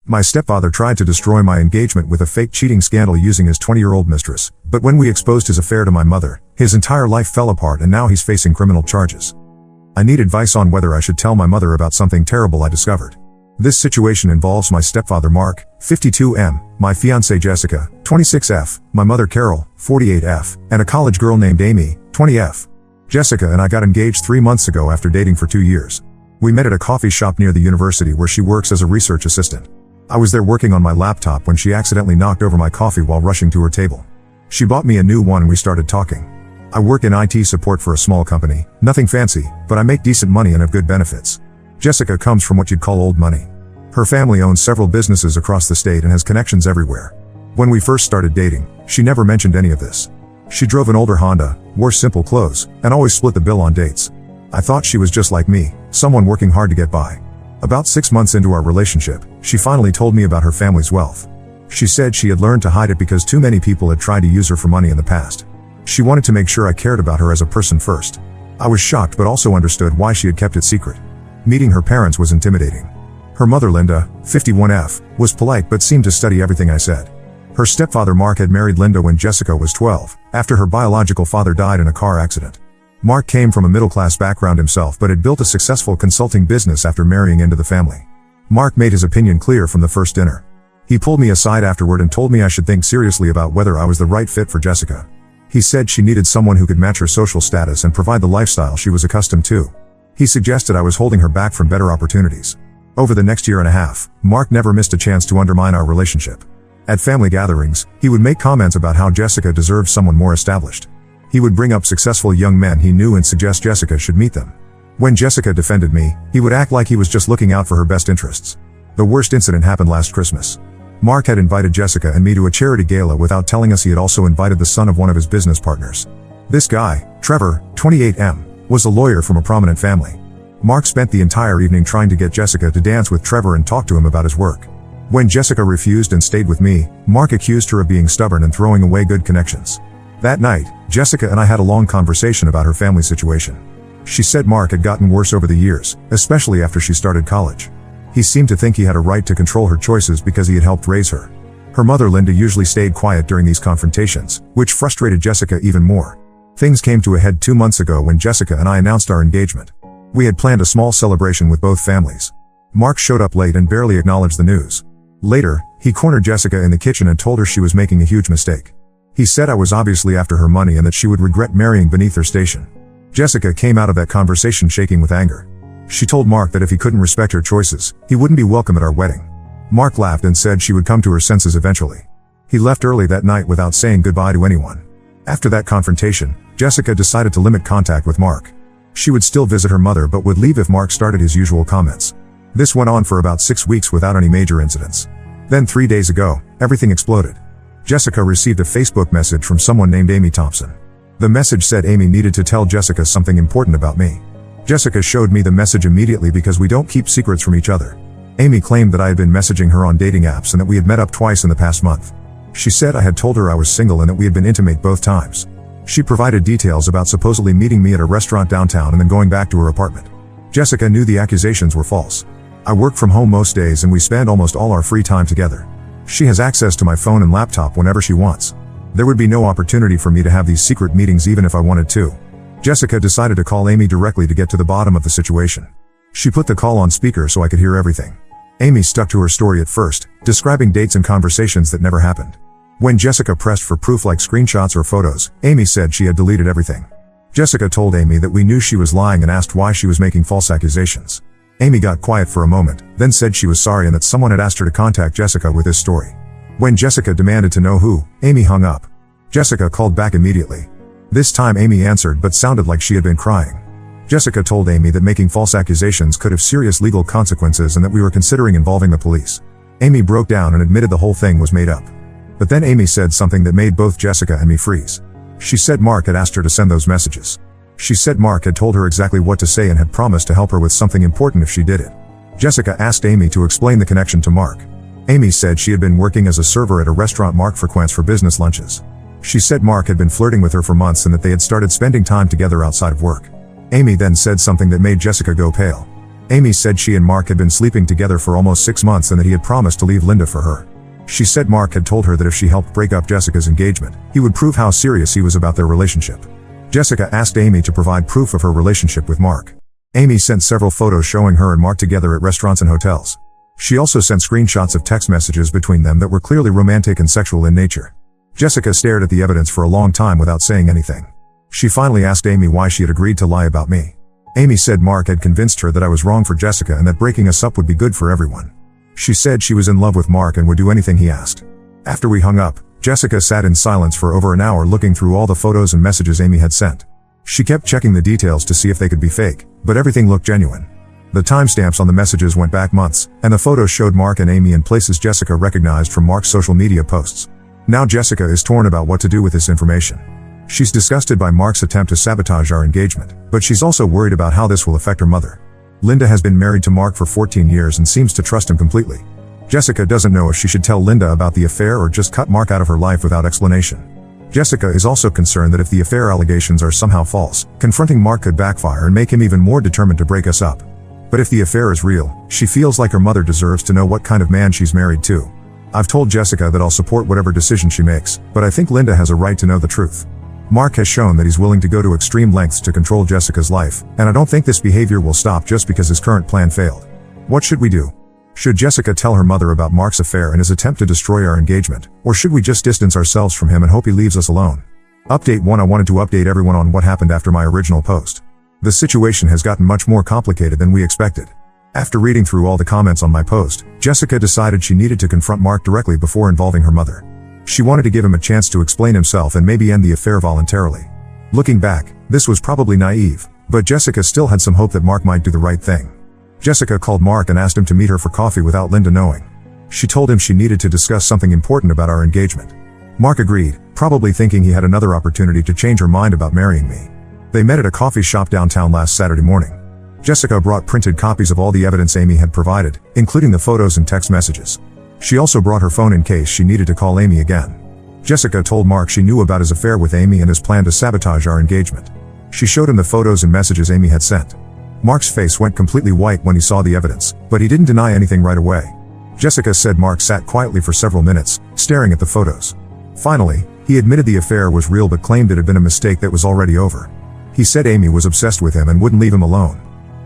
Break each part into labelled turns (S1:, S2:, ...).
S1: My stepfather tried to destroy my engagement with a fake cheating scandal using his 20-year-old mistress, but when we exposed his affair to my mother, his entire life fell apart and now he's facing criminal charges. I need advice on whether I should tell my mother about something terrible I discovered. This situation involves my stepfather Mark, 52M, my fiancée Jessica, 26F, my mother Carol, 48F, and a college girl named Amy, 20F. Jessica and I got engaged 3 months ago after dating for 2 years. We met at a coffee shop near the university where she works as a research assistant. I was there working on my laptop when she accidentally knocked over my coffee while rushing to her table. She bought me a new one and we started talking. I work in IT support for a small company, nothing fancy, but I make decent money and have good benefits. Jessica comes from what you'd call old money. Her family owns several businesses across the state and has connections everywhere. When we first started dating, she never mentioned any of this. She drove an older Honda, wore simple clothes, and always split the bill on dates. I thought she was just like me, someone working hard to get by. About 6 months into our relationship, she finally told me about her family's wealth. She said she had learned to hide it because too many people had tried to use her for money in the past. She wanted to make sure I cared about her as a person first. I was shocked but also understood why she had kept it secret. Meeting her parents was intimidating. Her mother Linda, 51F, was polite but seemed to study everything I said. Her stepfather Mark had married Linda when Jessica was 12, after her biological father died in a car accident. Mark came from a middle-class background himself but had built a successful consulting business after marrying into the family. Mark made his opinion clear from the first dinner. He pulled me aside afterward and told me I should think seriously about whether I was the right fit for Jessica. He said she needed someone who could match her social status and provide the lifestyle she was accustomed to. He suggested I was holding her back from better opportunities. Over the next year and a half, Mark never missed a chance to undermine our relationship. At family gatherings, he would make comments about how Jessica deserved someone more established. He would bring up successful young men he knew and suggest Jessica should meet them. When Jessica defended me, he would act like he was just looking out for her best interests. The worst incident happened last Christmas. Mark had invited Jessica and me to a charity gala without telling us he had also invited the son of one of his business partners. This guy, Trevor, 28M, was a lawyer from a prominent family. Mark spent the entire evening trying to get Jessica to dance with Trevor and talk to him about his work. When Jessica refused and stayed with me, Mark accused her of being stubborn and throwing away good connections. That night, Jessica and I had a long conversation about her family situation. She said Mark had gotten worse over the years, especially after she started college. He seemed to think he had a right to control her choices because he had helped raise her. Her mother Linda usually stayed quiet during these confrontations, which frustrated Jessica even more. Things came to a head 2 months ago when Jessica and I announced our engagement. We had planned a small celebration with both families. Mark showed up late and barely acknowledged the news. Later, he cornered Jessica in the kitchen and told her she was making a huge mistake. He said I was obviously after her money and that she would regret marrying beneath her station. Jessica came out of that conversation shaking with anger. She told Mark that if he couldn't respect her choices, he wouldn't be welcome at our wedding. Mark laughed and said she would come to her senses eventually. He left early that night without saying goodbye to anyone. After that confrontation, Jessica decided to limit contact with Mark. She would still visit her mother but would leave if Mark started his usual comments. This went on for about 6 weeks without any major incidents. Then 3 days ago, everything exploded. Jessica received a Facebook message from someone named Amy Thompson. The message said Amy needed to tell Jessica something important about me. Jessica showed me the message immediately because we don't keep secrets from each other. Amy claimed that I had been messaging her on dating apps and that we had met up twice in the past month. She said I had told her I was single and that we had been intimate both times. She provided details about supposedly meeting me at a restaurant downtown and then going back to her apartment. Jessica knew the accusations were false. I work from home most days and we spend almost all our free time together. She has access to my phone and laptop whenever she wants. There would be no opportunity for me to have these secret meetings even if I wanted to. Jessica decided to call Amy directly to get to the bottom of the situation. She put the call on speaker so I could hear everything. Amy stuck to her story at first, describing dates and conversations that never happened. When Jessica pressed for proof like screenshots or photos, Amy said she had deleted everything. Jessica told Amy that we knew she was lying and asked why she was making false accusations. Amy got quiet for a moment, then said she was sorry and that someone had asked her to contact Jessica with this story. When Jessica demanded to know who, Amy hung up. Jessica called back immediately. This time Amy answered but sounded like she had been crying. Jessica told Amy that making false accusations could have serious legal consequences and that we were considering involving the police. Amy broke down and admitted the whole thing was made up. But then Amy said something that made both Jessica and me freeze. She said Mark had asked her to send those messages. She said Mark had told her exactly what to say and had promised to help her with something important if she did it. Jessica asked Amy to explain the connection to Mark. Amy said she had been working as a server at a restaurant Mark frequents for business lunches. She said Mark had been flirting with her for months and that they had started spending time together outside of work. Amy then said something that made Jessica go pale. Amy said she and Mark had been sleeping together for almost 6 months and that he had promised to leave Linda for her. She said Mark had told her that if she helped break up Jessica's engagement, he would prove how serious he was about their relationship. Jessica asked Amy to provide proof of her relationship with Mark. Amy sent several photos showing her and Mark together at restaurants and hotels. She also sent screenshots of text messages between them that were clearly romantic and sexual in nature. Jessica stared at the evidence for a long time without saying anything. She finally asked Amy why she had agreed to lie about me. Amy said Mark had convinced her that I was wrong for Jessica and that breaking us up would be good for everyone. She said she was in love with Mark and would do anything he asked. After we hung up, Jessica sat in silence for over an hour looking through all the photos and messages Amy had sent. She kept checking the details to see if they could be fake, but everything looked genuine. The timestamps on the messages went back months, and the photos showed Mark and Amy in places Jessica recognized from Mark's social media posts. Now Jessica is torn about what to do with this information. She's disgusted by Mark's attempt to sabotage our engagement, but she's also worried about how this will affect her mother. Linda has been married to Mark for 14 years and seems to trust him completely. Jessica doesn't know if she should tell Linda about the affair or just cut Mark out of her life without explanation. Jessica is also concerned that if the affair allegations are somehow false, confronting Mark could backfire and make him even more determined to break us up. But if the affair is real, she feels like her mother deserves to know what kind of man she's married to. I've told Jessica that I'll support whatever decision she makes, but I think Linda has a right to know the truth. Mark has shown that he's willing to go to extreme lengths to control Jessica's life, and I don't think this behavior will stop just because his current plan failed. What should we do? Should Jessica tell her mother about Mark's affair and his attempt to destroy our engagement, or should we just distance ourselves from him and hope he leaves us alone? Update 1. I wanted to update everyone on what happened after my original post. The situation has gotten much more complicated than we expected. After reading through all the comments on my post, Jessica decided she needed to confront Mark directly before involving her mother. She wanted to give him a chance to explain himself and maybe end the affair voluntarily. Looking back, this was probably naive, but Jessica still had some hope that Mark might do the right thing. Jessica called Mark and asked him to meet her for coffee without Linda knowing. She told him she needed to discuss something important about our engagement. Mark agreed, probably thinking he had another opportunity to change her mind about marrying me. They met at a coffee shop downtown last Saturday morning. Jessica brought printed copies of all the evidence Amy had provided, including the photos and text messages. She also brought her phone in case she needed to call Amy again. Jessica told Mark she knew about his affair with Amy and his plan to sabotage our engagement. She showed him the photos and messages Amy had sent. Mark's face went completely white when he saw the evidence, but he didn't deny anything right away. Jessica said Mark sat quietly for several minutes, staring at the photos. Finally, he admitted the affair was real but claimed it had been a mistake that was already over. He said Amy was obsessed with him and wouldn't leave him alone.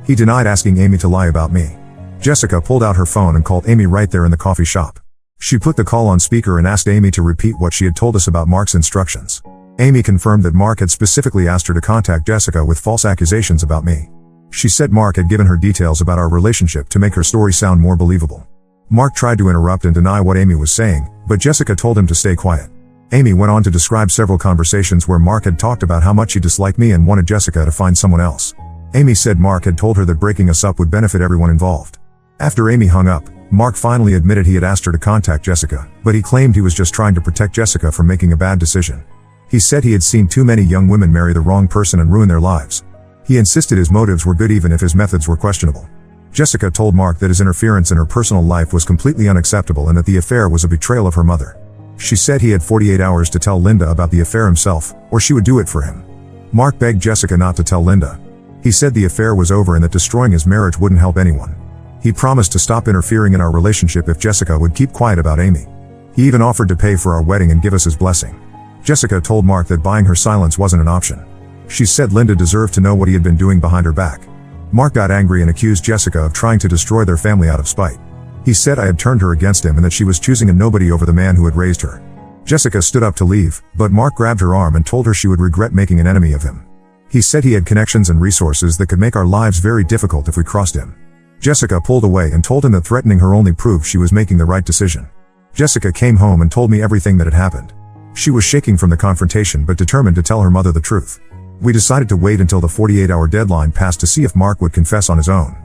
S1: He denied asking Amy to lie about me. Jessica pulled out her phone and called Amy right there in the coffee shop. She put the call on speaker and asked Amy to repeat what she had told us about Mark's instructions. Amy confirmed that Mark had specifically asked her to contact Jessica with false accusations about me. She said Mark had given her details about our relationship to make her story sound more believable. Mark tried to interrupt and deny what Amy was saying, but Jessica told him to stay quiet. Amy went on to describe several conversations where Mark had talked about how much he disliked me and wanted Jessica to find someone else. Amy said Mark had told her that breaking us up would benefit everyone involved. After Amy hung up, Mark finally admitted he had asked her to contact Jessica, but he claimed he was just trying to protect Jessica from making a bad decision. He said he had seen too many young women marry the wrong person and ruin their lives. He insisted his motives were good even if his methods were questionable. Jessica told Mark that his interference in her personal life was completely unacceptable and that the affair was a betrayal of her mother. She said he had 48 hours to tell Linda about the affair himself, or she would do it for him. Mark begged Jessica not to tell Linda. He said the affair was over and that destroying his marriage wouldn't help anyone. He promised to stop interfering in our relationship if Jessica would keep quiet about Amy. He even offered to pay for our wedding and give us his blessing. Jessica told Mark that buying her silence wasn't an option. She said Linda deserved to know what he had been doing behind her back. Mark got angry and accused Jessica of trying to destroy their family out of spite. He said I had turned her against him and that she was choosing a nobody over the man who had raised her. Jessica stood up to leave, but Mark grabbed her arm and told her she would regret making an enemy of him. He said he had connections and resources that could make our lives very difficult if we crossed him. Jessica pulled away and told him that threatening her only proved she was making the right decision. Jessica came home and told me everything that had happened. She was shaking from the confrontation but determined to tell her mother the truth. We decided to wait until the 48-hour deadline passed to see if Mark would confess on his own.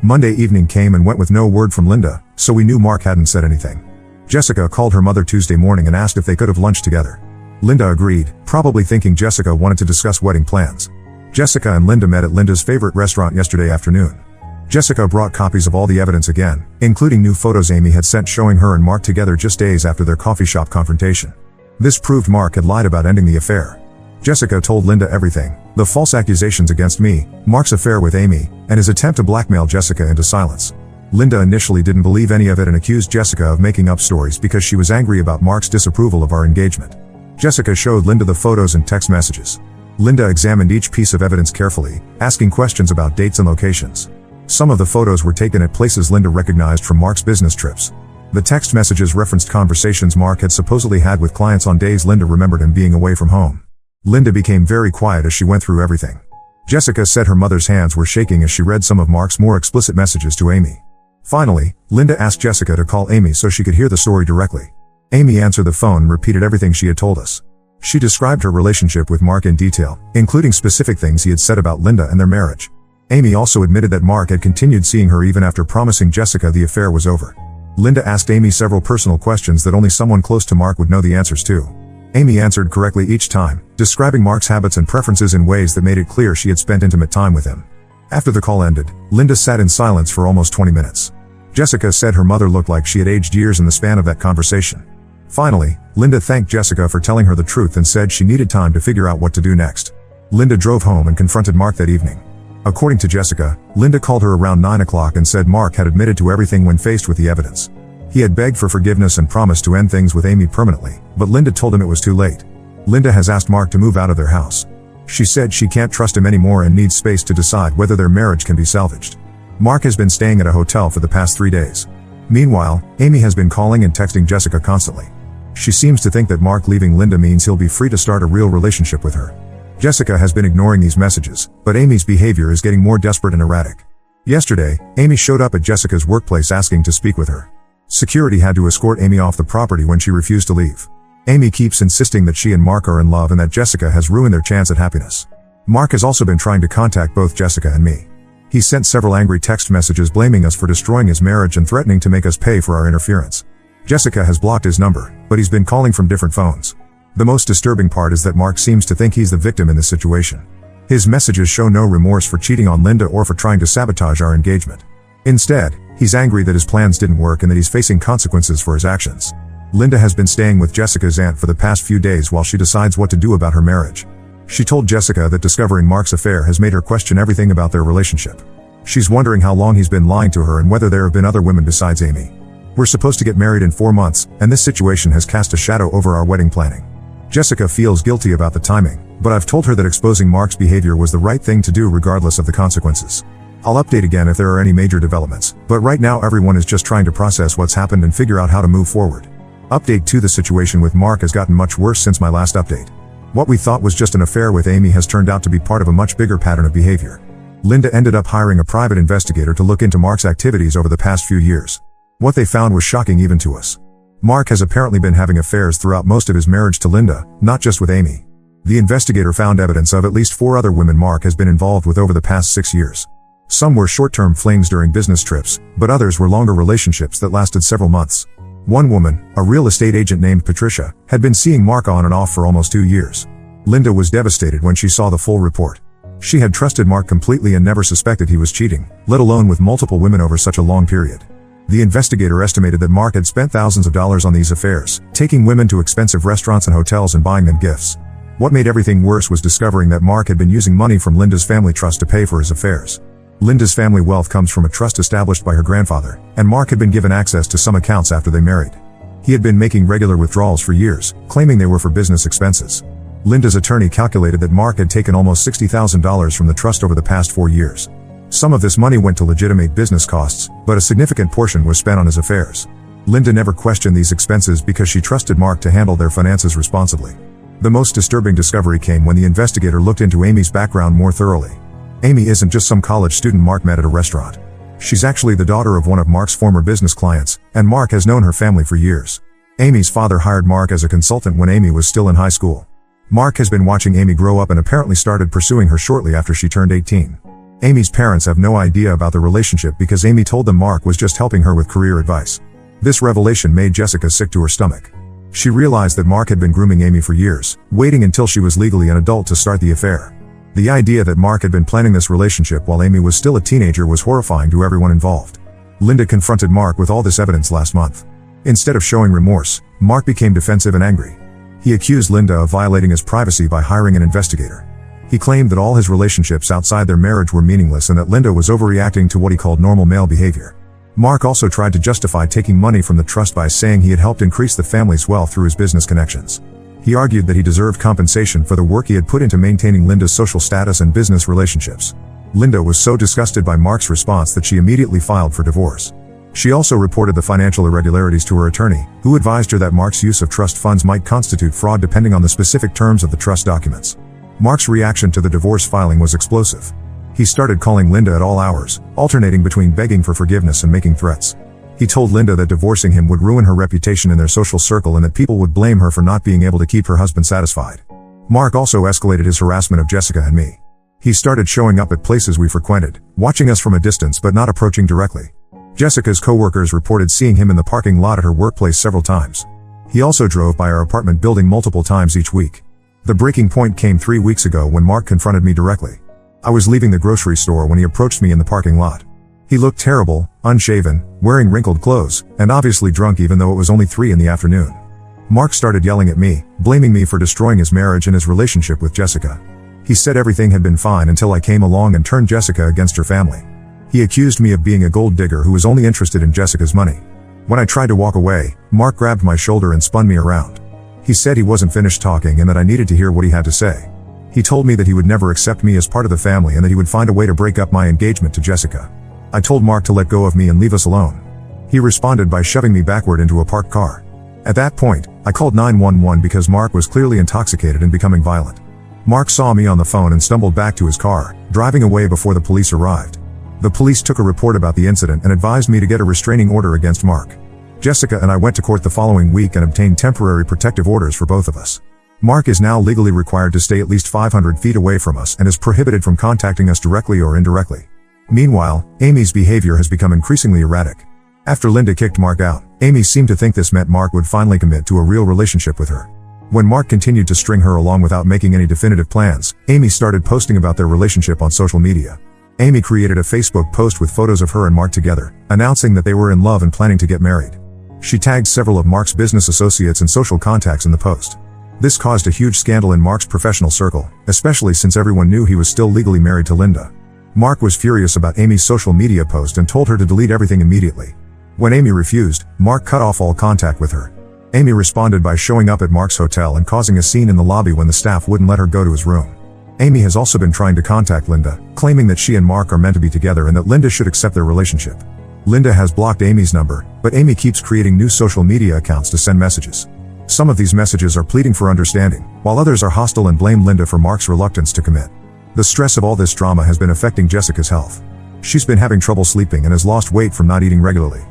S1: Monday evening came and went with no word from Linda, so we knew Mark hadn't said anything. Jessica called her mother Tuesday morning and asked if they could have lunch together. Linda agreed, probably thinking Jessica wanted to discuss wedding plans. Jessica and Linda met at Linda's favorite restaurant yesterday afternoon. Jessica brought copies of all the evidence again, including new photos Amy had sent showing her and Mark together just days after their coffee shop confrontation. This proved Mark had lied about ending the affair. Jessica told Linda everything, the false accusations against me, Mark's affair with Amy, and his attempt to blackmail Jessica into silence. Linda initially didn't believe any of it and accused Jessica of making up stories because she was angry about Mark's disapproval of our engagement. Jessica showed Linda the photos and text messages. Linda examined each piece of evidence carefully, asking questions about dates and locations. Some of the photos were taken at places Linda recognized from Mark's business trips. The text messages referenced conversations Mark had supposedly had with clients on days Linda remembered him being away from home. Linda became very quiet as she went through everything. Jessica said her mother's hands were shaking as she read some of Mark's more explicit messages to Amy. Finally, Linda asked Jessica to call Amy so she could hear the story directly. Amy answered the phone and repeated everything she had told us. She described her relationship with Mark in detail, including specific things he had said about Linda and their marriage. Amy also admitted that Mark had continued seeing her even after promising Jessica the affair was over. Linda asked Amy several personal questions that only someone close to Mark would know the answers to. Amy answered correctly each time, describing Mark's habits and preferences in ways that made it clear she had spent intimate time with him. After the call ended, Linda sat in silence for almost 20 minutes. Jessica said her mother looked like she had aged years in the span of that conversation. Finally, Linda thanked Jessica for telling her the truth and said she needed time to figure out what to do next. Linda drove home and confronted Mark that evening. According to Jessica, Linda called her around 9 o'clock and said Mark had admitted to everything when faced with the evidence. He had begged for forgiveness and promised to end things with Amy permanently, but Linda told him it was too late. Linda has asked Mark to move out of their house. She said she can't trust him anymore and needs space to decide whether their marriage can be salvaged. Mark has been staying at a hotel for the past 3 days. Meanwhile, Amy has been calling and texting Jessica constantly. She seems to think that Mark leaving Linda means he'll be free to start a real relationship with her. Jessica has been ignoring these messages, but Amy's behavior is getting more desperate and erratic. Yesterday, Amy showed up at Jessica's workplace asking to speak with her. Security had to escort Amy off the property when she refused to leave. Amy keeps insisting that she and Mark are in love and that Jessica has ruined their chance at happiness. Mark has also been trying to contact both Jessica and me. He sent several angry text messages blaming us for destroying his marriage and threatening to make us pay for our interference. Jessica has blocked his number, but he's been calling from different phones. The most disturbing part is that Mark seems to think he's the victim in this situation. His messages show no remorse for cheating on Linda or for trying to sabotage our engagement. Instead, he's angry that his plans didn't work and that he's facing consequences for his actions. Linda has been staying with Jessica's aunt for the past few days while she decides what to do about her marriage. She told Jessica that discovering Mark's affair has made her question everything about their relationship. She's wondering how long he's been lying to her and whether there have been other women besides Amy. We're supposed to get married in 4 months, and this situation has cast a shadow over our wedding planning. Jessica feels guilty about the timing, but I've told her that exposing Mark's behavior was the right thing to do regardless of the consequences. I'll update again if there are any major developments, but right now everyone is just trying to process what's happened and figure out how to move forward. Update 2: the situation with Mark has gotten much worse since my last update. What we thought was just an affair with Amy has turned out to be part of a much bigger pattern of behavior. Linda ended up hiring a private investigator to look into Mark's activities over the past few years. What they found was shocking even to us. Mark has apparently been having affairs throughout most of his marriage to Linda, not just with Amy. The investigator found evidence of at least 4 other women Mark has been involved with over the past 6 years. Some were short-term flings during business trips, but others were longer relationships that lasted several months. One woman, a real estate agent named Patricia, had been seeing Mark on and off for almost 2 years. Linda was devastated when she saw the full report. She had trusted Mark completely and never suspected he was cheating, let alone with multiple women over such a long period. The investigator estimated that Mark had spent thousands of dollars on these affairs, taking women to expensive restaurants and hotels and buying them gifts. What made everything worse was discovering that Mark had been using money from Linda's family trust to pay for his affairs. Linda's family wealth comes from a trust established by her grandfather, and Mark had been given access to some accounts after they married. He had been making regular withdrawals for years, claiming they were for business expenses. Linda's attorney calculated that Mark had taken almost $60,000 from the trust over the past 4 years. Some of this money went to legitimate business costs, but a significant portion was spent on his affairs. Linda never questioned these expenses because she trusted Mark to handle their finances responsibly. The most disturbing discovery came when the investigator looked into Amy's background more thoroughly. Amy isn't just some college student Mark met at a restaurant. She's actually the daughter of one of Mark's former business clients, and Mark has known her family for years. Amy's father hired Mark as a consultant when Amy was still in high school. Mark has been watching Amy grow up and apparently started pursuing her shortly after she turned 18. Amy's parents have no idea about the relationship because Amy told them Mark was just helping her with career advice. This revelation made Jessica sick to her stomach. She realized that Mark had been grooming Amy for years, waiting until she was legally an adult to start the affair. The idea that Mark had been planning this relationship while Amy was still a teenager was horrifying to everyone involved. Linda confronted Mark with all this evidence last month. Instead of showing remorse, Mark became defensive and angry. He accused Linda of violating his privacy by hiring an investigator. He claimed that all his relationships outside their marriage were meaningless and that Linda was overreacting to what he called normal male behavior. Mark also tried to justify taking money from the trust by saying he had helped increase the family's wealth through his business connections. He argued that he deserved compensation for the work he had put into maintaining Linda's social status and business relationships. Linda was so disgusted by Mark's response that she immediately filed for divorce. She also reported the financial irregularities to her attorney, who advised her that Mark's use of trust funds might constitute fraud depending on the specific terms of the trust documents. Mark's reaction to the divorce filing was explosive. He started calling Linda at all hours, alternating between begging for forgiveness and making threats. He told Linda that divorcing him would ruin her reputation in their social circle and that people would blame her for not being able to keep her husband satisfied. Mark also escalated his harassment of Jessica and me. He started showing up at places we frequented, watching us from a distance but not approaching directly. Jessica's co-workers reported seeing him in the parking lot at her workplace several times. He also drove by our apartment building multiple times each week. The breaking point came 3 weeks ago when Mark confronted me directly. I was leaving the grocery store when he approached me in the parking lot. He looked terrible, unshaven, wearing wrinkled clothes, and obviously drunk even though it was only 3 in the afternoon. Mark started yelling at me, blaming me for destroying his marriage and his relationship with Jessica. He said everything had been fine until I came along and turned Jessica against her family. He accused me of being a gold digger who was only interested in Jessica's money. When I tried to walk away, Mark grabbed my shoulder and spun me around. He said he wasn't finished talking and that I needed to hear what he had to say. He told me that he would never accept me as part of the family and that he would find a way to break up my engagement to Jessica. I told Mark to let go of me and leave us alone. He responded by shoving me backward into a parked car. At that point, I called 911 because Mark was clearly intoxicated and becoming violent. Mark saw me on the phone and stumbled back to his car, driving away before the police arrived. The police took a report about the incident and advised me to get a restraining order against Mark. Jessica and I went to court the following week and obtained temporary protective orders for both of us. Mark is now legally required to stay at least 500 feet away from us and is prohibited from contacting us directly or indirectly. Meanwhile, Amy's behavior has become increasingly erratic. After Linda kicked Mark out, Amy seemed to think this meant Mark would finally commit to a real relationship with her. When Mark continued to string her along without making any definitive plans, Amy started posting about their relationship on social media. Amy created a Facebook post with photos of her and Mark together, announcing that they were in love and planning to get married. She tagged several of Mark's business associates and social contacts in the post. This caused a huge scandal in Mark's professional circle, especially since everyone knew he was still legally married to Linda. Mark was furious about Amy's social media post and told her to delete everything immediately. When Amy refused, Mark cut off all contact with her. Amy responded by showing up at Mark's hotel and causing a scene in the lobby when the staff wouldn't let her go to his room. Amy has also been trying to contact Linda, claiming that she and Mark are meant to be together and that Linda should accept their relationship. Linda has blocked Amy's number, but Amy keeps creating new social media accounts to send messages. Some of these messages are pleading for understanding, while others are hostile and blame Linda for Mark's reluctance to commit. The stress of all this drama has been affecting Jessica's health. She's been having trouble sleeping and has lost weight from not eating regularly.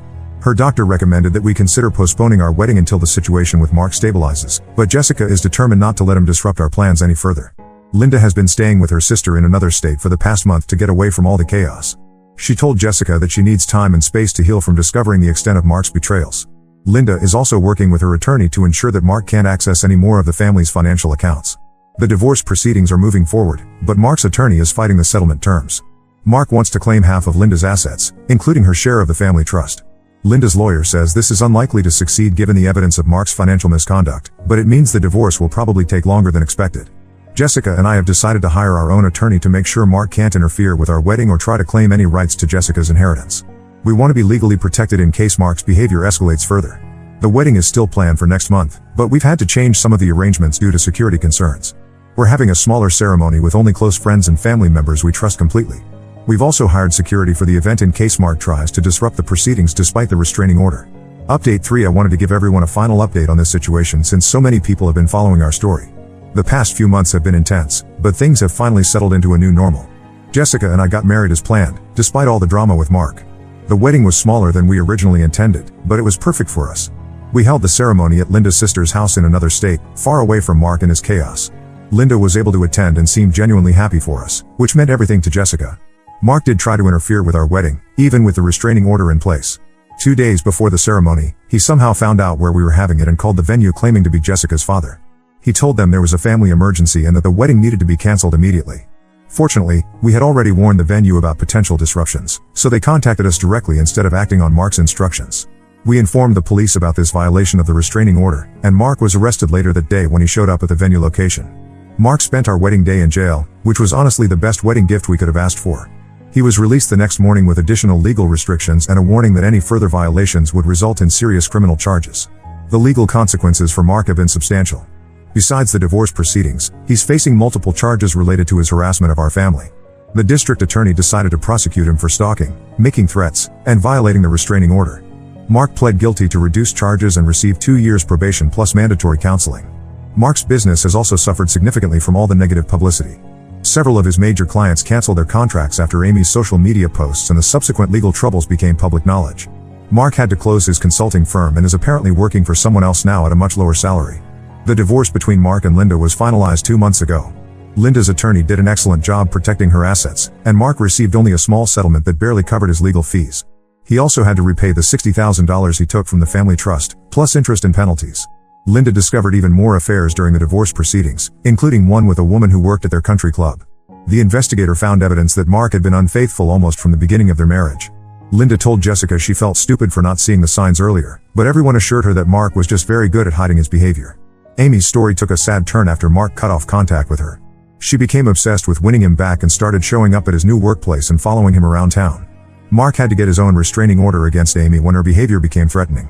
S1: Her doctor recommended that we consider postponing our wedding until the situation with Mark stabilizes, but Jessica is determined not to let him disrupt our plans any further. Linda has been staying with her sister in another state for the past month to get away from all the chaos. She told Jessica that she needs time and space to heal from discovering the extent of Mark's betrayals. Linda is also working with her attorney to ensure that Mark can't access any more of the family's financial accounts. The divorce proceedings are moving forward, but Mark's attorney is fighting the settlement terms. Mark wants to claim half of Linda's assets, including her share of the family trust. Linda's lawyer says this is unlikely to succeed given the evidence of Mark's financial misconduct, but it means the divorce will probably take longer than expected. Jessica and I have decided to hire our own attorney to make sure Mark can't interfere with our wedding or try to claim any rights to Jessica's inheritance. We want to be legally protected in case Mark's behavior escalates further. The wedding is still planned for next month, but we've had to change some of the arrangements due to security concerns. We're having a smaller ceremony with only close friends and family members we trust completely. We've also hired security for the event in case Mark tries to disrupt the proceedings despite the restraining order. Update 3: I wanted to give everyone a final update on this situation since so many people have been following our story. The past few months have been intense, but things have finally settled into a new normal. Jessica and I got married as planned, despite all the drama with Mark. The wedding was smaller than we originally intended, but it was perfect for us. We held the ceremony at Linda's sister's house in another state, far away from Mark and his chaos. Linda was able to attend and seemed genuinely happy for us, which meant everything to Jessica. Mark did try to interfere with our wedding, even with the restraining order in place. 2 days before the ceremony, he somehow found out where we were having it and called the venue claiming to be Jessica's father. He told them there was a family emergency and that the wedding needed to be cancelled immediately. Fortunately, we had already warned the venue about potential disruptions, so they contacted us directly instead of acting on Mark's instructions. We informed the police about this violation of the restraining order, and Mark was arrested later that day when he showed up at the venue location. Mark spent our wedding day in jail, which was honestly the best wedding gift we could have asked for. He was released the next morning with additional legal restrictions and a warning that any further violations would result in serious criminal charges. The legal consequences for Mark have been substantial. Besides the divorce proceedings, he's facing multiple charges related to his harassment of our family. The district attorney decided to prosecute him for stalking, making threats, and violating the restraining order. Mark pled guilty to reduced charges and received 2 years probation plus mandatory counseling. Mark's business has also suffered significantly from all the negative publicity. Several of his major clients canceled their contracts after Amy's social media posts and the subsequent legal troubles became public knowledge. Mark had to close his consulting firm and is apparently working for someone else now at a much lower salary. The divorce between Mark and Linda was finalized 2 months ago. Linda's attorney did an excellent job protecting her assets, and Mark received only a small settlement that barely covered his legal fees. He also had to repay the $60,000 he took from the family trust, plus interest and penalties. Linda discovered even more affairs during the divorce proceedings, including one with a woman who worked at their country club. The investigator found evidence that Mark had been unfaithful almost from the beginning of their marriage. Linda told Jessica she felt stupid for not seeing the signs earlier, but everyone assured her that Mark was just very good at hiding his behavior. Amy's story took a sad turn after Mark cut off contact with her. She became obsessed with winning him back and started showing up at his new workplace and following him around town. Mark had to get his own restraining order against Amy when her behavior became threatening.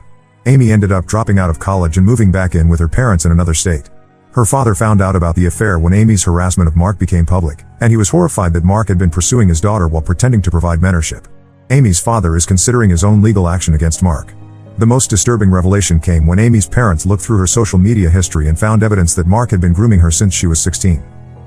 S1: Amy ended up dropping out of college and moving back in with her parents in another state. Her father found out about the affair when Amy's harassment of Mark became public, and he was horrified that Mark had been pursuing his daughter while pretending to provide mentorship. Amy's father is considering his own legal action against Mark. The most disturbing revelation came when Amy's parents looked through her social media history and found evidence that Mark had been grooming her since she was 16.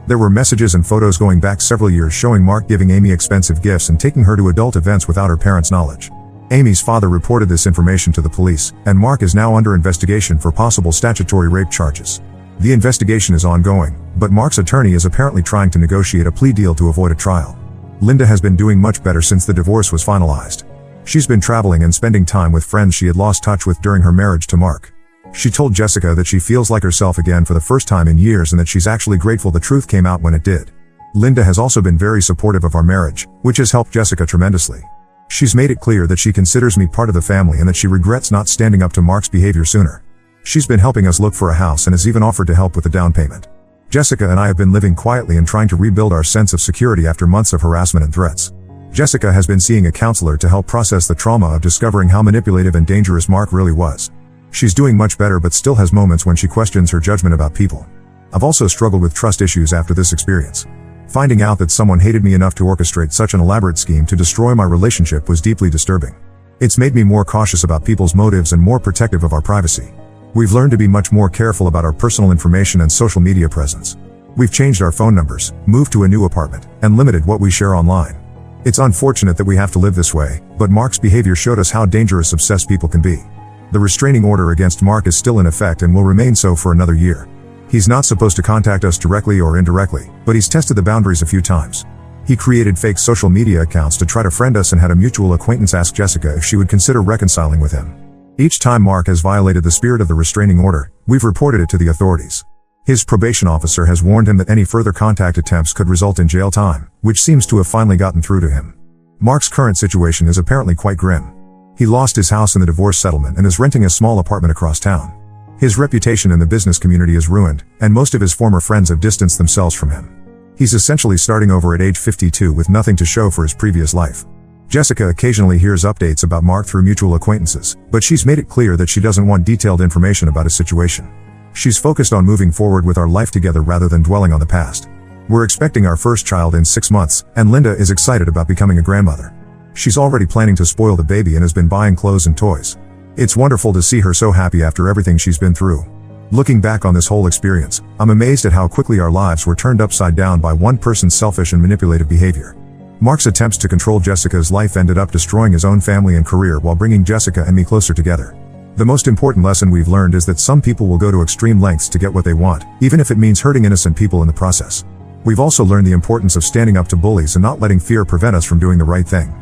S1: There were messages and photos going back several years showing Mark giving Amy expensive gifts and taking her to adult events without her parents' knowledge. Amy's father reported this information to the police, and Mark is now under investigation for possible statutory rape charges. The investigation is ongoing, but Mark's attorney is apparently trying to negotiate a plea deal to avoid a trial. Linda has been doing much better since the divorce was finalized. She's been traveling and spending time with friends she had lost touch with during her marriage to Mark. She told Jessica that she feels like herself again for the first time in years and that she's actually grateful the truth came out when it did. Linda has also been very supportive of our marriage, which has helped Jessica tremendously. She's made it clear that she considers me part of the family and that she regrets not standing up to Mark's behavior sooner. She's been helping us look for a house and has even offered to help with the down payment. Jessica and I have been living quietly and trying to rebuild our sense of security after months of harassment and threats. Jessica has been seeing a counselor to help process the trauma of discovering how manipulative and dangerous Mark really was. She's doing much better but still has moments when she questions her judgment about people. I've also struggled with trust issues after this experience. Finding out that someone hated me enough to orchestrate such an elaborate scheme to destroy my relationship was deeply disturbing. It's made me more cautious about people's motives and more protective of our privacy. We've learned to be much more careful about our personal information and social media presence. We've changed our phone numbers, moved to a new apartment, and limited what we share online. It's unfortunate that we have to live this way, but Mark's behavior showed us how dangerous obsessed people can be. The restraining order against Mark is still in effect and will remain so for another year. He's not supposed to contact us directly or indirectly, but he's tested the boundaries a few times. He created fake social media accounts to try to friend us and had a mutual acquaintance ask Jessica if she would consider reconciling with him. Each time Mark has violated the spirit of the restraining order, we've reported it to the authorities. His probation officer has warned him that any further contact attempts could result in jail time, which seems to have finally gotten through to him. Mark's current situation is apparently quite grim. He lost his house in the divorce settlement and is renting a small apartment across town. His reputation in the business community is ruined, and most of his former friends have distanced themselves from him. He's essentially starting over at age 52 with nothing to show for his previous life. Jessica occasionally hears updates about Mark through mutual acquaintances, but she's made it clear that she doesn't want detailed information about his situation. She's focused on moving forward with our life together rather than dwelling on the past. We're expecting our first child in 6 months, and Linda is excited about becoming a grandmother. She's already planning to spoil the baby and has been buying clothes and toys. It's wonderful to see her so happy after everything she's been through. Looking back on this whole experience, I'm amazed at how quickly our lives were turned upside down by one person's selfish and manipulative behavior. Mark's attempts to control Jessica's life ended up destroying his own family and career while bringing Jessica and me closer together. The most important lesson we've learned is that some people will go to extreme lengths to get what they want, even if it means hurting innocent people in the process. We've also learned the importance of standing up to bullies and not letting fear prevent us from doing the right thing.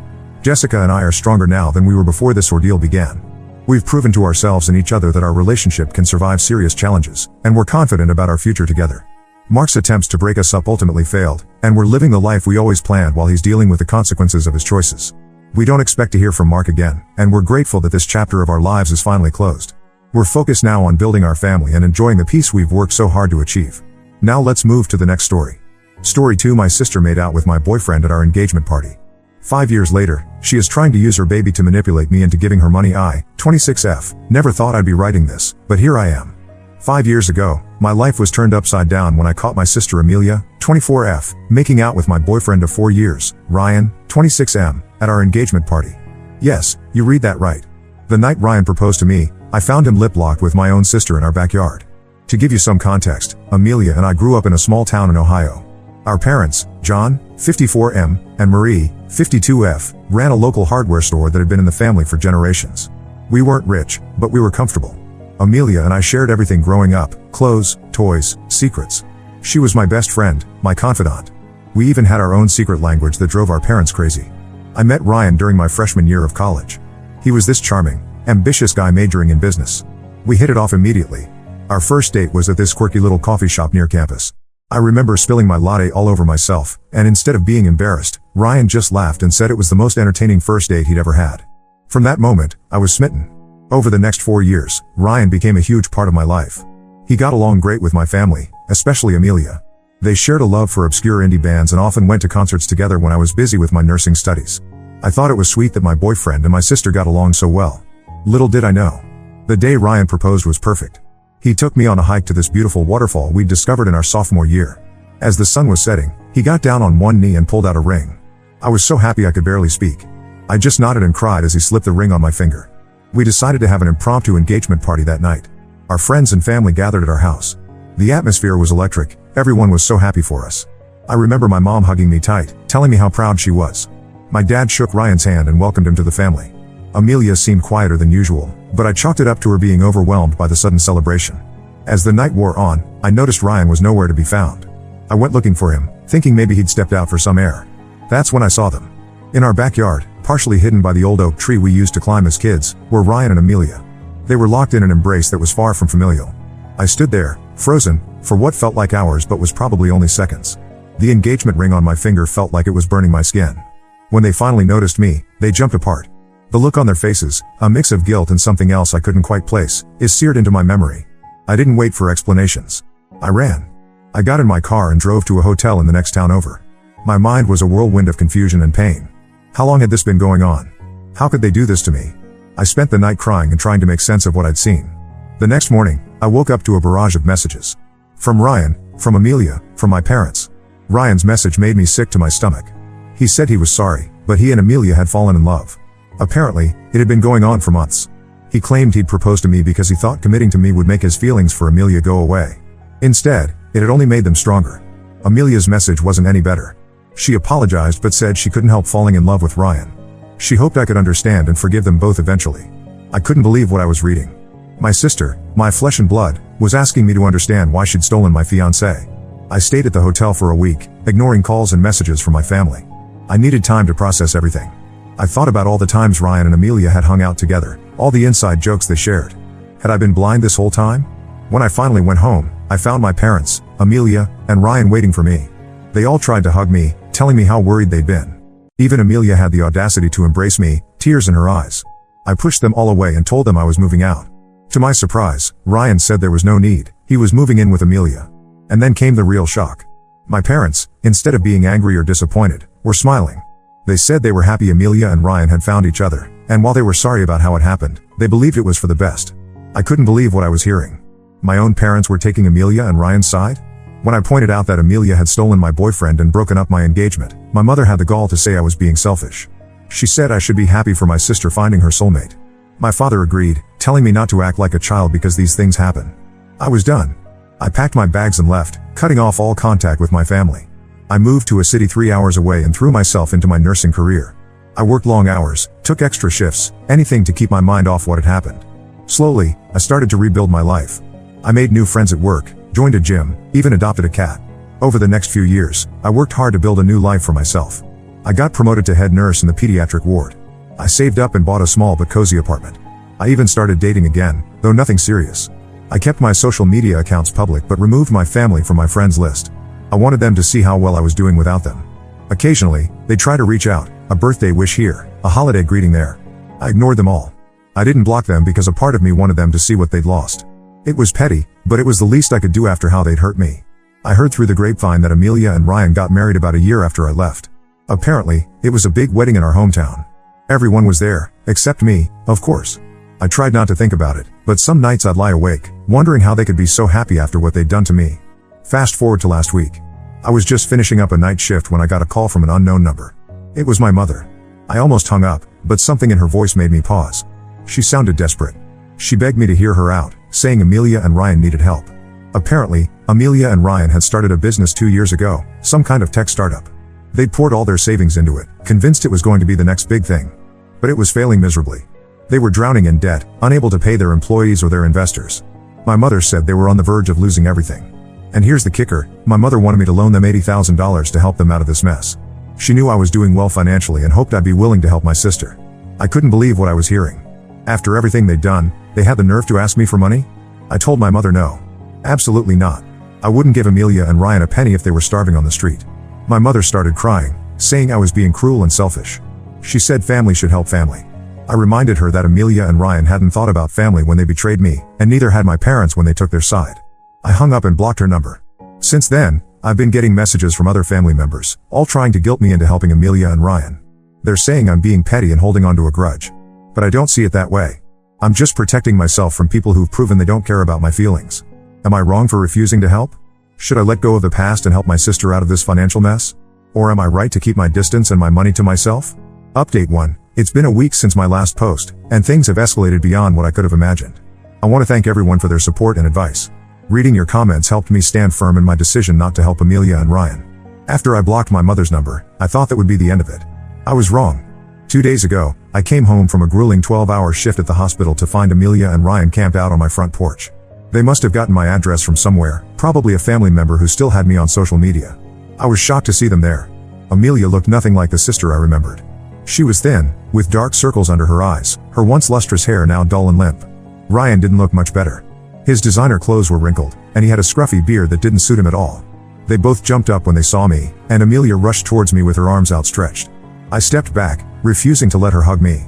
S1: Jessica and I are stronger now than we were before this ordeal began. We've proven to ourselves and each other that our relationship can survive serious challenges, and we're confident about our future together. Mark's attempts to break us up ultimately failed, and we're living the life we always planned while he's dealing with the consequences of his choices. We don't expect to hear from Mark again, and we're grateful that this chapter of our lives is finally closed. We're focused now on building our family and enjoying the peace we've worked so hard to achieve. Now let's move to the next story. Story 2. My sister made out with my boyfriend at our engagement party. 5 years later, she is trying to use her baby to manipulate me into giving her money. 26F. Never thought I'd be writing this, but here I am. 5 years ago, my life was turned upside down when I caught my sister Amelia, 24F, making out with my boyfriend of 4 years, Ryan, 26M, at our engagement party. Yes, you read that right. The night Ryan proposed to me, I found him lip-locked with my own sister in our backyard. To give you some context, Amelia and I grew up in a small town in Ohio. Our parents, John, 54M, and Marie, 52F, ran a local hardware store that had been in the family for generations. We weren't rich, but we were comfortable. Amelia and I shared everything growing up: clothes, toys, secrets. She was my best friend, my confidant. We even had our own secret language that drove our parents crazy. I met Ryan during my freshman year of college. He was this charming, ambitious guy majoring in business. We hit it off immediately. Our first date was at this quirky little coffee shop near campus. I remember spilling my latte all over myself, and instead of being embarrassed, Ryan just laughed and said it was the most entertaining first date he'd ever had. From that moment, I was smitten. Over the next 4 years, Ryan became a huge part of my life. He got along great with my family, especially Amelia. They shared a love for obscure indie bands and often went to concerts together when I was busy with my nursing studies. I thought it was sweet that my boyfriend and my sister got along so well. Little did I know. The day Ryan proposed was perfect. He took me on a hike to this beautiful waterfall we'd discovered in our sophomore year. As the sun was setting, he got down on one knee and pulled out a ring. I was so happy I could barely speak. I just nodded and cried as he slipped the ring on my finger. We decided to have an impromptu engagement party that night. Our friends and family gathered at our house. The atmosphere was electric. Everyone was so happy for us. I remember my mom hugging me tight, telling me how proud she was. My dad shook Ryan's hand and welcomed him to the family. Amelia seemed quieter than usual, but I chalked it up to her being overwhelmed by the sudden celebration. As the night wore on, I noticed Ryan was nowhere to be found. I went looking for him, thinking maybe he'd stepped out for some air. That's when I saw them. In our backyard, partially hidden by the old oak tree we used to climb as kids, were Ryan and Amelia. They were locked in an embrace that was far from familial. I stood there, frozen, for what felt like hours but was probably only seconds. The engagement ring on my finger felt like it was burning my skin. When they finally noticed me, they jumped apart. The look on their faces, a mix of guilt and something else I couldn't quite place, is seared into my memory. I didn't wait for explanations. I ran. I got in my car and drove to a hotel in the next town over. My mind was a whirlwind of confusion and pain. How long had this been going on? How could they do this to me? I spent the night crying and trying to make sense of what I'd seen. The next morning, I woke up to a barrage of messages. From Ryan, from Amelia, from my parents. Ryan's message made me sick to my stomach. He said he was sorry, but he and Amelia had fallen in love. Apparently, it had been going on for months. He claimed he'd proposed to me because he thought committing to me would make his feelings for Amelia go away. Instead, it had only made them stronger. Amelia's message wasn't any better. She apologized but said she couldn't help falling in love with Ryan. She hoped I could understand and forgive them both eventually. I couldn't believe what I was reading. My sister, my flesh and blood, was asking me to understand why she'd stolen my fiancé. I stayed at the hotel for a week, ignoring calls and messages from my family. I needed time to process everything. I thought about all the times Ryan and Amelia had hung out together, all the inside jokes they shared. Had I been blind this whole time? When I finally went home, I found my parents, Amelia, and Ryan waiting for me. They all tried to hug me, telling me how worried they'd been. Even Amelia had the audacity to embrace me, tears in her eyes. I pushed them all away and told them I was moving out. To my surprise, Ryan said there was no need, he was moving in with Amelia. And then came the real shock. My parents, instead of being angry or disappointed, were smiling. They said they were happy Amelia and Ryan had found each other, and while they were sorry about how it happened, they believed it was for the best. I couldn't believe what I was hearing. My own parents were taking Amelia and Ryan's side? When I pointed out that Amelia had stolen my boyfriend and broken up my engagement, my mother had the gall to say I was being selfish. She said I should be happy for my sister finding her soulmate. My father agreed, telling me not to act like a child because these things happen. I was done. I packed my bags and left, cutting off all contact with my family. I moved to a city 3 hours away and threw myself into my nursing career. I worked long hours, took extra shifts, anything to keep my mind off what had happened. Slowly, I started to rebuild my life. I made new friends at work, joined a gym, even adopted a cat. Over the next few years, I worked hard to build a new life for myself. I got promoted to head nurse in the pediatric ward. I saved up and bought a small but cozy apartment. I even started dating again, though nothing serious. I kept my social media accounts public but removed my family from my friends list. I wanted them to see how well I was doing without them. Occasionally, they try to reach out, a birthday wish here, a holiday greeting there. I ignored them all. I didn't block them because a part of me wanted them to see what they'd lost. It was petty, but it was the least I could do after how they'd hurt me. I heard through the grapevine that Amelia and Ryan got married about a year after I left. Apparently, it was a big wedding in our hometown. Everyone was there, except me, of course. I tried not to think about it, but some nights I'd lie awake, wondering how they could be so happy after what they'd done to me. Fast forward to last week. I was just finishing up a night shift when I got a call from an unknown number. It was my mother. I almost hung up, but something in her voice made me pause. She sounded desperate. She begged me to hear her out, saying Amelia and Ryan needed help. Apparently, Amelia and Ryan had started a business 2 years ago, some kind of tech startup. They'd poured all their savings into it, convinced it was going to be the next big thing. But it was failing miserably. They were drowning in debt, unable to pay their employees or their investors. My mother said they were on the verge of losing everything. And here's the kicker, my mother wanted me to loan them $80,000 to help them out of this mess. She knew I was doing well financially and hoped I'd be willing to help my sister. I couldn't believe what I was hearing. After everything they'd done, they had the nerve to ask me for money? I told my mother no. Absolutely not. I wouldn't give Amelia and Ryan a penny if they were starving on the street. My mother started crying, saying I was being cruel and selfish. She said family should help family. I reminded her that Amelia and Ryan hadn't thought about family when they betrayed me, and neither had my parents when they took their side. I hung up and blocked her number. Since then, I've been getting messages from other family members, all trying to guilt me into helping Amelia and Ryan. They're saying I'm being petty and holding on to a grudge. But I don't see it that way. I'm just protecting myself from people who've proven they don't care about my feelings. Am I wrong for refusing to help? Should I let go of the past and help my sister out of this financial mess? Or am I right to keep my distance and my money to myself? Update 1. It's been a week since my last post, and things have escalated beyond what I could have imagined. I want to thank everyone for their support and advice. Reading your comments helped me stand firm in my decision not to help Amelia and Ryan. After I blocked my mother's number, I thought that would be the end of it. I was wrong. 2 days ago, I came home from a grueling 12-hour shift at the hospital to find Amelia and Ryan camped out on my front porch. They must have gotten my address from somewhere, probably a family member who still had me on social media. I was shocked to see them there. Amelia looked nothing like the sister I remembered. She was thin, with dark circles under her eyes, her once lustrous hair now dull and limp. Ryan didn't look much better. His designer clothes were wrinkled, and he had a scruffy beard that didn't suit him at all. They both jumped up when they saw me, and Amelia rushed towards me with her arms outstretched. I stepped back, refusing to let her hug me.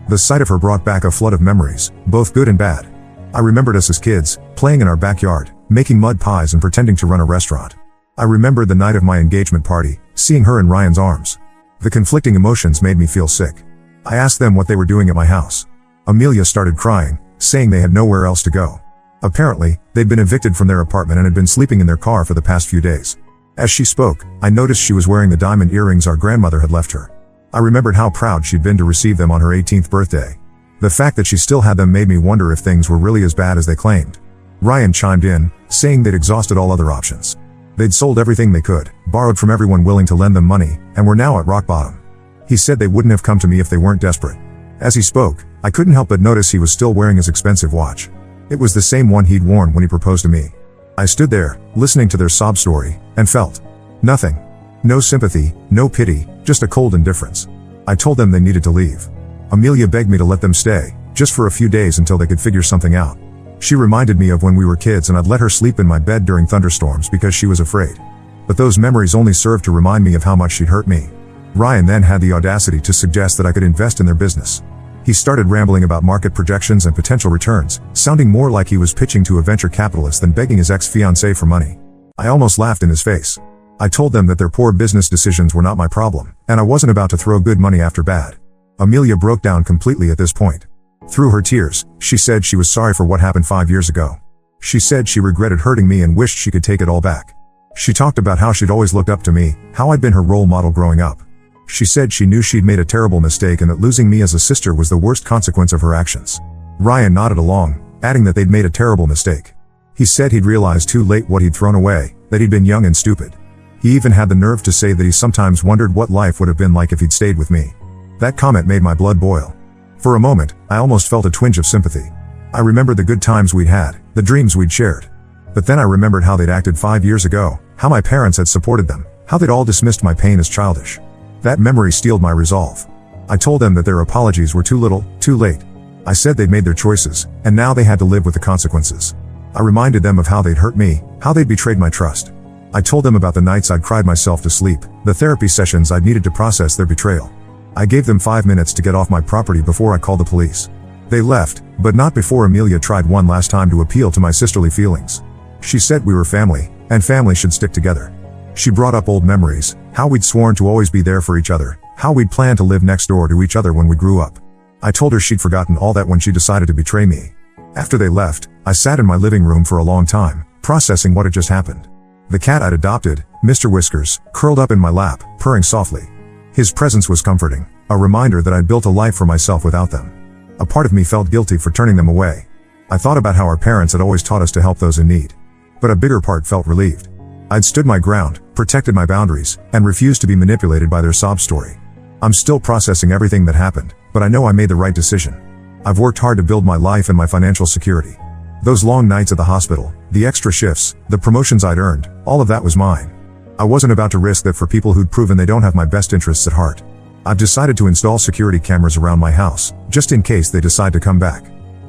S1: The sight of her brought back a flood of memories, both good and bad. I remembered us as kids, playing in our backyard, making mud pies and pretending to run a restaurant. I remembered the night of my engagement party, seeing her in Ryan's arms. The conflicting emotions made me feel sick. I asked them what they were doing at my house. Amelia started crying, saying they had nowhere else to go. Apparently, they'd been evicted from their apartment and had been sleeping in their car for the past few days. As she spoke, I noticed she was wearing the diamond earrings our grandmother had left her. I remembered how proud she'd been to receive them on her 18th birthday. The fact that she still had them made me wonder if things were really as bad as they claimed. Ryan chimed in, saying they'd exhausted all other options. They'd sold everything they could, borrowed from everyone willing to lend them money, and were now at rock bottom. He said they wouldn't have come to me if they weren't desperate. As he spoke, I couldn't help but notice he was still wearing his expensive watch. It was the same one he'd worn when he proposed to me. I stood there, listening to their sob story, and felt nothing. No sympathy, no pity, just a cold indifference. I told them they needed to leave. Amelia begged me to let them stay, just for a few days until they could figure something out. She reminded me of when we were kids and I'd let her sleep in my bed during thunderstorms because she was afraid. But those memories only served to remind me of how much she'd hurt me. Ryan then had the audacity to suggest that I could invest in their business. He started rambling about market projections and potential returns, sounding more like he was pitching to a venture capitalist than begging his ex-fiancée for money. I almost laughed in his face. I told them that their poor business decisions were not my problem, and I wasn't about to throw good money after bad. Amelia broke down completely at this point. Through her tears, she said she was sorry for what happened 5 years ago. She said she regretted hurting me and wished she could take it all back. She talked about how she'd always looked up to me, how I'd been her role model growing up. She said she knew she'd made a terrible mistake and that losing me as a sister was the worst consequence of her actions. Ryan nodded along, adding that they'd made a terrible mistake. He said he'd realized too late what he'd thrown away, that he'd been young and stupid. He even had the nerve to say that he sometimes wondered what life would have been like if he'd stayed with me. That comment made my blood boil. For a moment, I almost felt a twinge of sympathy. I remembered the good times we'd had, the dreams we'd shared. But then I remembered how they'd acted 5 years ago, how my parents had supported them, how they'd all dismissed my pain as childish. That memory steeled my resolve. I told them that their apologies were too little, too late. I said they'd made their choices, and now they had to live with the consequences. I reminded them of how they'd hurt me, how they'd betrayed my trust. I told them about the nights I'd cried myself to sleep, the therapy sessions I'd needed to process their betrayal. I gave them 5 minutes to get off my property before I called the police. They left, but not before Amelia tried one last time to appeal to my sisterly feelings. She said we were family, and family should stick together. She brought up old memories, how we'd sworn to always be there for each other, how we'd planned to live next door to each other when we grew up. I told her she'd forgotten all that when she decided to betray me. After they left, I sat in my living room for a long time, processing what had just happened. The cat I'd adopted, Mr. Whiskers, curled up in my lap, purring softly. His presence was comforting, a reminder that I'd built a life for myself without them. A part of me felt guilty for turning them away. I thought about how our parents had always taught us to help those in need. But a bigger part felt relieved. I'd stood my ground, protected my boundaries, and refused to be manipulated by their sob story. I'm still processing everything that happened, but I know I made the right decision. I've worked hard to build my life and my financial security. Those long nights at the hospital, the extra shifts, the promotions I'd earned, all of that was mine. I wasn't about to risk that for people who'd proven they don't have my best interests at heart. I've decided to install security cameras around my house, just in case they decide to come back.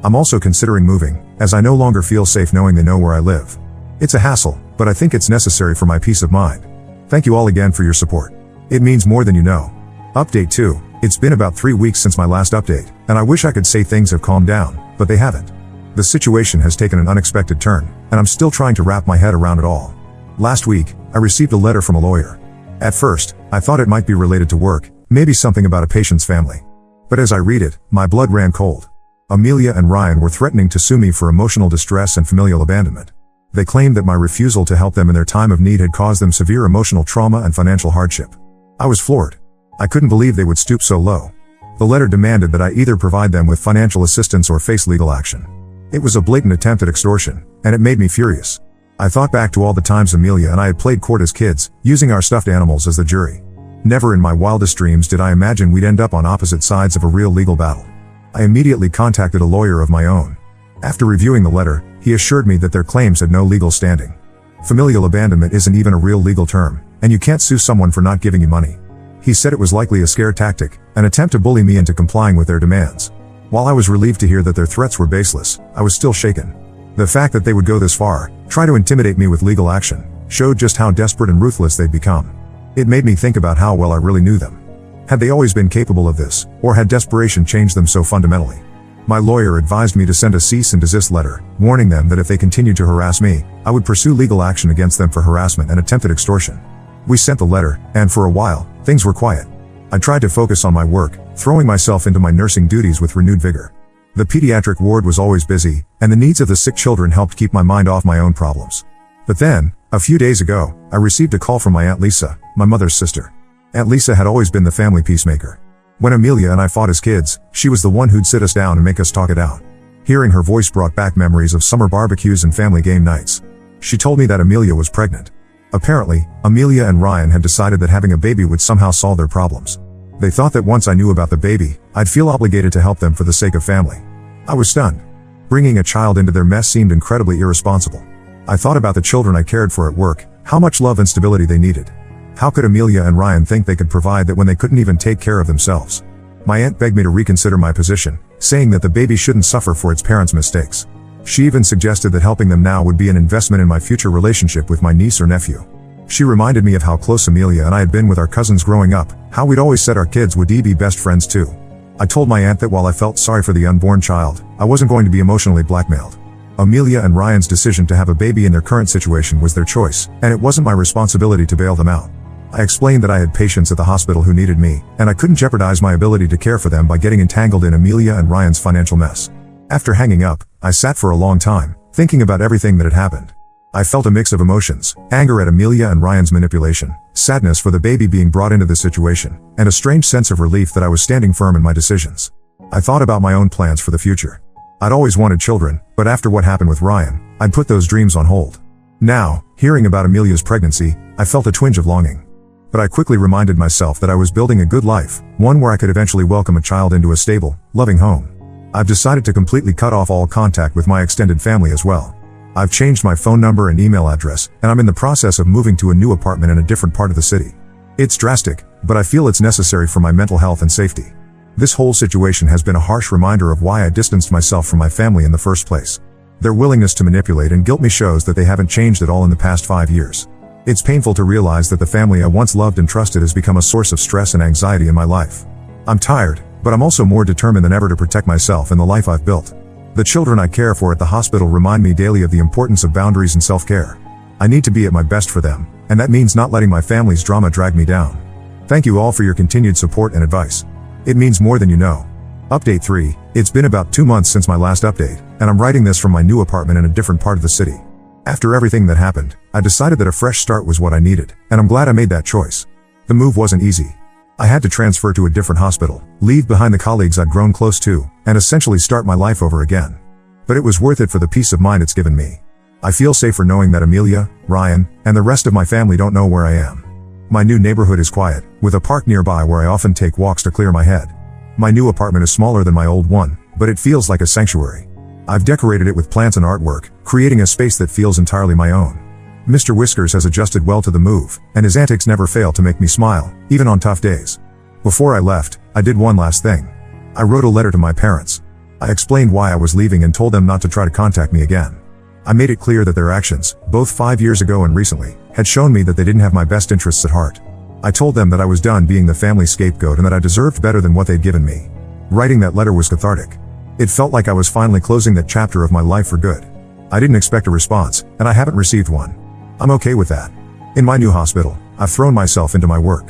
S1: I'm also considering moving, as I no longer feel safe knowing they know where I live. It's a hassle, but I think it's necessary for my peace of mind. Thank you all again for your support. It means more than you know. Update 2. It's been about 3 weeks since my last update, and I wish I could say things have calmed down, but they haven't. The situation has taken an unexpected turn, and I'm still trying to wrap my head around it all. Last week, I received a letter from a lawyer. At first, I thought it might be related to work, maybe something about a patient's family. But as I read it, my blood ran cold. Amelia and Ryan were threatening to sue me for emotional distress and familial abandonment. They claimed that my refusal to help them in their time of need had caused them severe emotional trauma and financial hardship. I was floored. I couldn't believe they would stoop so low. The letter demanded that I either provide them with financial assistance or face legal action. It was a blatant attempt at extortion, and it made me furious. I thought back to all the times Amelia and I had played court as kids, using our stuffed animals as the jury. Never in my wildest dreams did I imagine we'd end up on opposite sides of a real legal battle. I immediately contacted a lawyer of my own. After reviewing the letter, he assured me that their claims had no legal standing. Familial abandonment isn't even a real legal term, and you can't sue someone for not giving you money. He said it was likely a scare tactic, an attempt to bully me into complying with their demands. While I was relieved to hear that their threats were baseless, I was still shaken. The fact that they would go this far, try to intimidate me with legal action, showed just how desperate and ruthless they'd become. It made me think about how well I really knew them. Had they always been capable of this, or had desperation changed them so fundamentally? My lawyer advised me to send a cease and desist letter, warning them that if they continued to harass me, I would pursue legal action against them for harassment and attempted extortion. We sent the letter, and for a while, things were quiet. I tried to focus on my work, throwing myself into my nursing duties with renewed vigor. The pediatric ward was always busy, and the needs of the sick children helped keep my mind off my own problems. But then, a few days ago, I received a call from my Aunt Lisa, my mother's sister. Aunt Lisa had always been the family peacemaker. When Amelia and I fought as kids, she was the one who'd sit us down and make us talk it out. Hearing her voice brought back memories of summer barbecues and family game nights. She told me that Amelia was pregnant. Apparently, Amelia and Ryan had decided that having a baby would somehow solve their problems. They thought that once I knew about the baby, I'd feel obligated to help them for the sake of family. I was stunned. Bringing a child into their mess seemed incredibly irresponsible. I thought about the children I cared for at work, how much love and stability they needed. How could Amelia and Ryan think they could provide that when they couldn't even take care of themselves? My aunt begged me to reconsider my position, saying that the baby shouldn't suffer for its parents' mistakes. She even suggested that helping them now would be an investment in my future relationship with my niece or nephew. She reminded me of how close Amelia and I had been with our cousins growing up, how we'd always said our kids would be best friends too. I told my aunt that while I felt sorry for the unborn child, I wasn't going to be emotionally blackmailed. Amelia and Ryan's decision to have a baby in their current situation was their choice, and it wasn't my responsibility to bail them out. I explained that I had patients at the hospital who needed me, and I couldn't jeopardize my ability to care for them by getting entangled in Amelia and Ryan's financial mess. After hanging up, I sat for a long time, thinking about everything that had happened. I felt a mix of emotions, anger at Amelia and Ryan's manipulation, sadness for the baby being brought into this situation, and a strange sense of relief that I was standing firm in my decisions. I thought about my own plans for the future. I'd always wanted children, but after what happened with Ryan, I'd put those dreams on hold. Now, hearing about Amelia's pregnancy, I felt a twinge of longing. But I quickly reminded myself that I was building a good life, one where I could eventually welcome a child into a stable, loving home. I've decided to completely cut off all contact with my extended family as well. I've changed my phone number and email address, and I'm in the process of moving to a new apartment in a different part of the city. It's drastic, but I feel it's necessary for my mental health and safety. This whole situation has been a harsh reminder of why I distanced myself from my family in the first place. Their willingness to manipulate and guilt me shows that they haven't changed at all in the past 5 years. It's painful to realize that the family I once loved and trusted has become a source of stress and anxiety in my life. I'm tired, but I'm also more determined than ever to protect myself and the life I've built. The children I care for at the hospital remind me daily of the importance of boundaries and self-care. I need to be at my best for them, and that means not letting my family's drama drag me down. Thank you all for your continued support and advice. It means more than you know. Update 3. It's been about 2 months since my last update, and I'm writing this from my new apartment in a different part of the city. After everything that happened, I decided that a fresh start was what I needed, and I'm glad I made that choice. The move wasn't easy. I had to transfer to a different hospital, leave behind the colleagues I'd grown close to, and essentially start my life over again. But it was worth it for the peace of mind it's given me. I feel safer knowing that Amelia, Ryan, and the rest of my family don't know where I am. My new neighborhood is quiet, with a park nearby where I often take walks to clear my head. My new apartment is smaller than my old one, but it feels like a sanctuary. I've decorated it with plants and artwork, creating a space that feels entirely my own. Mr. Whiskers has adjusted well to the move, and his antics never fail to make me smile, even on tough days. Before I left, I did one last thing. I wrote a letter to my parents. I explained why I was leaving and told them not to try to contact me again. I made it clear that their actions, both 5 years ago and recently, had shown me that they didn't have my best interests at heart. I told them that I was done being the family scapegoat and that I deserved better than what they'd given me. Writing that letter was cathartic. It felt like I was finally closing that chapter of my life for good. I didn't expect a response, and I haven't received one. I'm okay with that. In my new hospital, I've thrown myself into my work.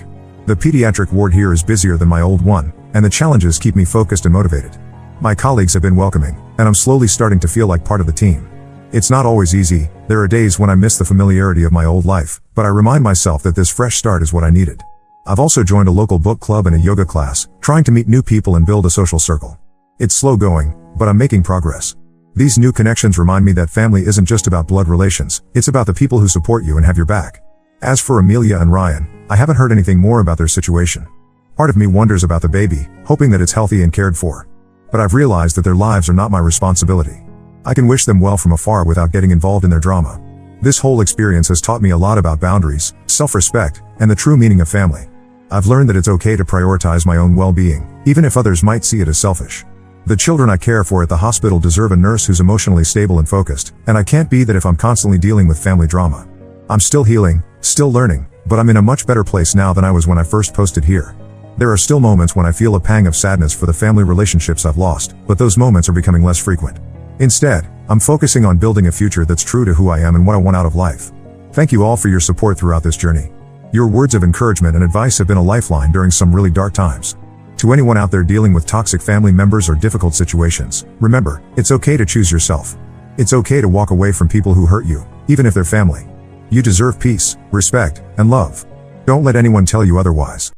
S1: The pediatric ward here is busier than my old one, and the challenges keep me focused and motivated. My colleagues have been welcoming, and I'm slowly starting to feel like part of the team. It's not always easy. There are days when I miss the familiarity of my old life, but I remind myself that this fresh start is what I needed. I've also joined a local book club and a yoga class, trying to meet new people and build a social circle. It's slow going, but I'm making progress. These new connections remind me that family isn't just about blood relations, it's about the people who support you and have your back. As for Amelia and Ryan, I haven't heard anything more about their situation. Part of me wonders about the baby, hoping that it's healthy and cared for. But I've realized that their lives are not my responsibility. I can wish them well from afar without getting involved in their drama. This whole experience has taught me a lot about boundaries, self-respect, and the true meaning of family. I've learned that it's okay to prioritize my own well-being, even if others might see it as selfish. The children I care for at the hospital deserve a nurse who's emotionally stable and focused, and I can't be that if I'm constantly dealing with family drama. I'm still healing, still learning, but I'm in a much better place now than I was when I first posted here. There are still moments when I feel a pang of sadness for the family relationships I've lost, but those moments are becoming less frequent. Instead, I'm focusing on building a future that's true to who I am and what I want out of life. Thank you all for your support throughout this journey. Your words of encouragement and advice have been a lifeline during some really dark times. To anyone out there dealing with toxic family members or difficult situations, remember, it's okay to choose yourself. It's okay to walk away from people who hurt you, even if they're family. You deserve peace, respect, and love. Don't let anyone tell you otherwise.